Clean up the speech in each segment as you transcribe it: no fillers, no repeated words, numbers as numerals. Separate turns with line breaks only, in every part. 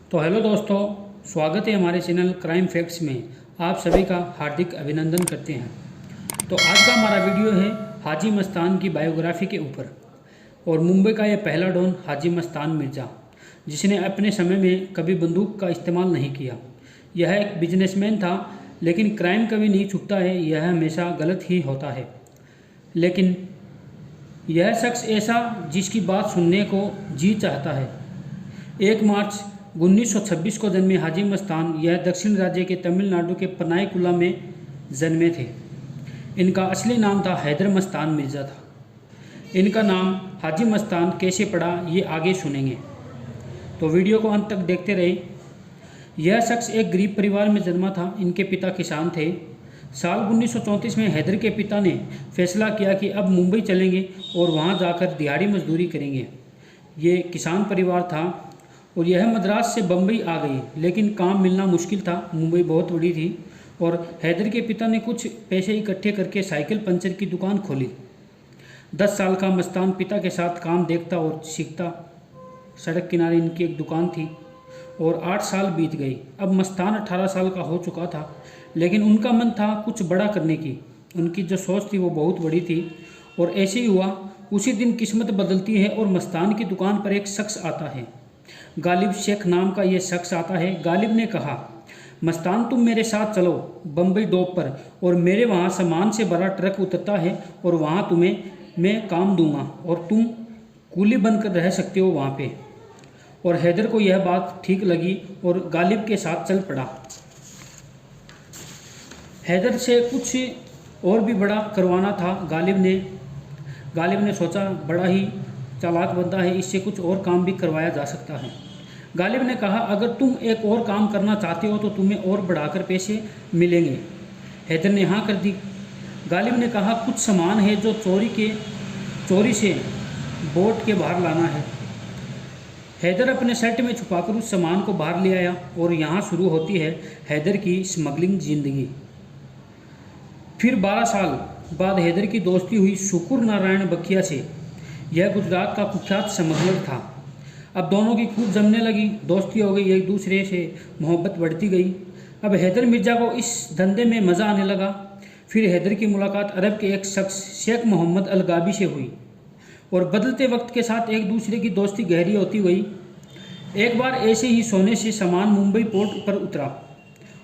तो हेलो दोस्तों, स्वागत है हमारे चैनल क्राइम फैक्ट्स में। आप सभी का हार्दिक अभिनंदन करते हैं। तो आज का हमारा वीडियो है हाजी मस्तान की बायोग्राफी के ऊपर। और मुंबई का यह पहला डॉन हाजी मस्तान मिर्ज़ा, जिसने अपने समय में कभी बंदूक का इस्तेमाल नहीं किया। यह एक बिजनेसमैन था, लेकिन क्राइम कभी नहीं छुपता है, यह हमेशा गलत ही होता है। लेकिन यह शख्स ऐसा जिसकी बात सुनने को जी चाहता है। 1 मार्च 1926 को जन्मे हाजी मस्तान यह दक्षिण राज्य के तमिलनाडु के पनाईकुला में जन्मे थे। इनका असली नाम था हैदर मस्तान मिर्ज़ा था। इनका नाम हाजी मस्तान कैसे पड़ा ये आगे सुनेंगे, तो वीडियो को अंत तक देखते रहे। यह शख्स एक गरीब परिवार में जन्मा था। इनके पिता किसान थे। साल 1934 में हैदर के पिता ने फैसला किया कि अब मुंबई चलेंगे और वहां जाकर दिहाड़ी मजदूरी करेंगे। ये किसान परिवार था और यह मद्रास से बम्बई आ गई, लेकिन काम मिलना मुश्किल था। मुंबई बहुत बड़ी थी और हैदर के पिता ने कुछ पैसे इकट्ठे करके साइकिल पंचर की दुकान खोली। 10 साल का मस्तान पिता के साथ काम देखता और सीखता। सड़क किनारे इनकी एक दुकान थी और 8 साल बीत गई। अब मस्तान 18 साल का हो चुका था, लेकिन उनका मन था कुछ बड़ा करने की। उनकी जो सोच थी वो बहुत बड़ी थी। और ऐसे ही हुआ। उसी दिन किस्मत बदलती है और मस्तान की दुकान पर एक शख्स आता है। गालिब शेख नाम का ये शख्स आता है। गालिब ने कहा, मस्तान तुम मेरे साथ चलो बम्बई डॉक पर, और मेरे वहाँ सामान से भरा ट्रक उतरता है और वहाँ तुम्हें मैं काम दूंगा और तुम कूली बनकर रह सकते हो वहाँ पे। और हैदर को यह बात ठीक लगी और गालिब के साथ चल पड़ा। हैदर से कुछ और भी बड़ा करवाना था। गालिब ने सोचा, बड़ा ही चालाक बंदा है, इससे कुछ और काम भी करवाया जा सकता है। गालिब ने कहा, अगर तुम एक और काम करना चाहते हो तो तुम्हें और बढ़ाकर पैसे मिलेंगे। हैदर ने हाँ कर दी। गालिब ने कहा, कुछ सामान है जो चोरी से बोट के बाहर लाना है। हैदर अपने शर्ट में छुपाकर उस सामान को बाहर ले आया और यहाँ शुरू होती है हैदर की स्मगलिंग जिंदगी। फिर 12 साल बाद हैदर की दोस्ती हुई शुकुर नारायण बखिया से। यह गुजरात का कुख्यात स्मगलर था। अब दोनों की खूब जमने लगी, दोस्ती हो गई, एक दूसरे से मोहब्बत बढ़ती गई। अब हैदर मिर्ज़ा को इस धंधे में मज़ा आने लगा। फिर हैदर की मुलाकात अरब के एक शख्स शेख मोहम्मद अलगाबी से हुई और बदलते वक्त के साथ एक दूसरे की दोस्ती गहरी होती गई। एक बार ऐसे ही सोने से सामान मुंबई पोर्ट पर उतरा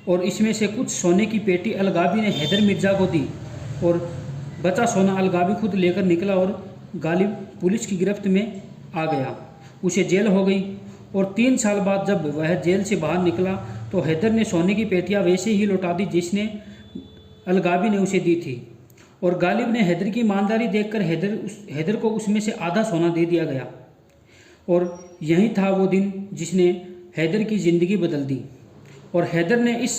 और इसमें से कुछ सोने की पेटी अलगाबी ने हैदर मिर्ज़ा को दी और बचा सोना अलगाबी खुद लेकर निकला और गालिब पुलिस की गिरफ्त में आ गया। उसे जेल हो गई और 3 साल बाद जब वह जेल से बाहर निकला तो हैदर ने सोने की पेटियां वैसे ही लौटा दी जिसने अलगाबी ने उसे दी थी। और गालिब ने हैदर की ईमानदारी देखकर हैदर को उसमें से आधा सोना दे दिया गया। और यही था वो दिन जिसने हैदर की ज़िंदगी बदल दी। और हैदर ने इस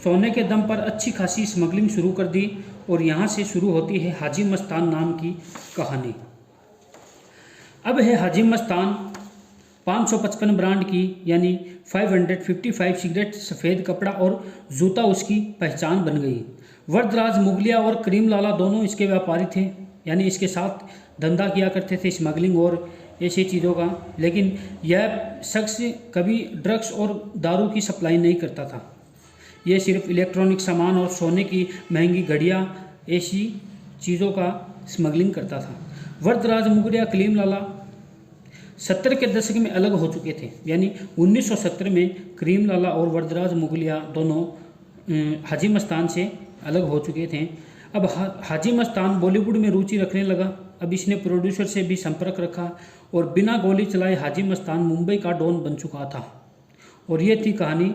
सोने के दम पर अच्छी खासी स्मगलिंग शुरू कर दी और यहाँ से शुरू होती है हाजी मस्तान नाम की कहानी। अब है हाजी मस्तान 555 ब्रांड की यानी 555 सिगरेट, सफ़ेद कपड़ा और जूता उसकी पहचान बन गई। वरदराज मुगलिया और करीम लाला दोनों इसके व्यापारी थे, यानी इसके साथ धंधा किया करते थे स्मगलिंग और ऐसी चीज़ों का। लेकिन यह शख्स कभी ड्रग्स और दारू की सप्लाई नहीं करता था। यह सिर्फ इलेक्ट्रॉनिक सामान और सोने की महंगी घड़ियाँ, ऐसी चीज़ों का स्मगलिंग करता था। वरदराज मुगलिया, करीम लाला 70 के दशक में अलग हो चुके थे, यानी 1970 में करीम लाला और वरदराज मुगलिया दोनों हाजी मस्तान से अलग हो चुके थे। अब हाजी मस्तान बॉलीवुड में रुचि रखने लगा। अब इसने प्रोड्यूसर से भी संपर्क रखा और बिना गोली चलाए हाजी मस्तान मुंबई का डॉन बन चुका था। और ये थी कहानी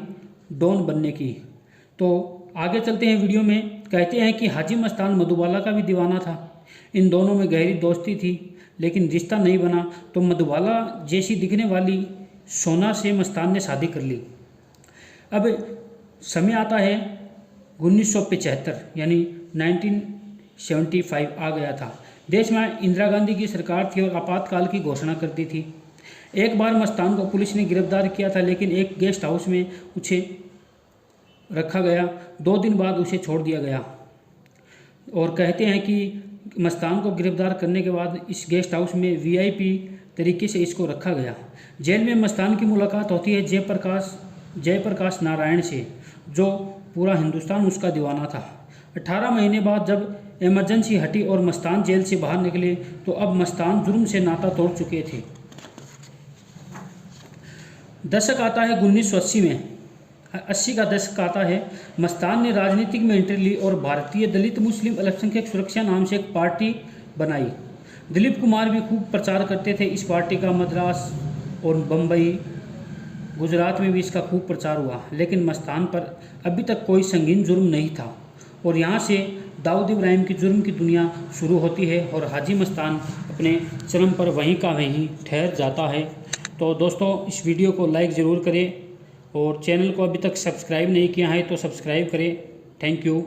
डॉन बनने की। तो आगे चलते हैं वीडियो में। कहते हैं कि हाजी मस्तान मधुबाला का भी दीवाना था। इन दोनों में गहरी दोस्ती थी, लेकिन रिश्ता नहीं बना। तो मधुबाला जैसी दिखने वाली सोना से मस्तान ने शादी कर ली। अब समय आता है 1975, यानी 1975 आ गया था। देश में इंदिरा गांधी की सरकार थी और आपातकाल की घोषणा कर दी थी। एक बार मस्तान को पुलिस ने गिरफ्तार किया था, लेकिन एक गेस्ट हाउस में उसे रखा गया। 2 दिन बाद उसे छोड़ दिया गया। और कहते हैं कि मस्तान को गिरफ्तार करने के बाद इस गेस्ट हाउस में VIP तरीके से इसको रखा गया। जेल में मस्तान की मुलाकात होती है जयप्रकाश नारायण से, जो पूरा हिंदुस्तान उसका दीवाना था। 18 महीने बाद जब इमरजेंसी हटी और मस्तान जेल से बाहर निकले तो अब मस्तान जुर्म से नाता तोड़ चुके थे। दशक आता है 1980 में, 80 का दशक आता है। मस्तान ने राजनीतिक में एंट्री ली और भारतीय दलित मुस्लिम अल्पसंख्यक सुरक्षा नाम से एक पार्टी बनाई। दिलीप कुमार भी खूब प्रचार करते थे इस पार्टी का। मद्रास और बम्बई, गुजरात में भी इसका खूब प्रचार हुआ, लेकिन मस्तान पर अभी तक कोई संगीन जुर्म नहीं था। और यहाँ से दाऊद इब्राहिम की जुर्म की दुनिया शुरू होती है और हाजी मस्तान अपने चरम पर वहीं का वहीं ठहर जाता है। तो दोस्तों, इस वीडियो को लाइक ज़रूर करें और चैनल को अभी तक सब्सक्राइब नहीं किया है तो सब्सक्राइब करें। Thank you.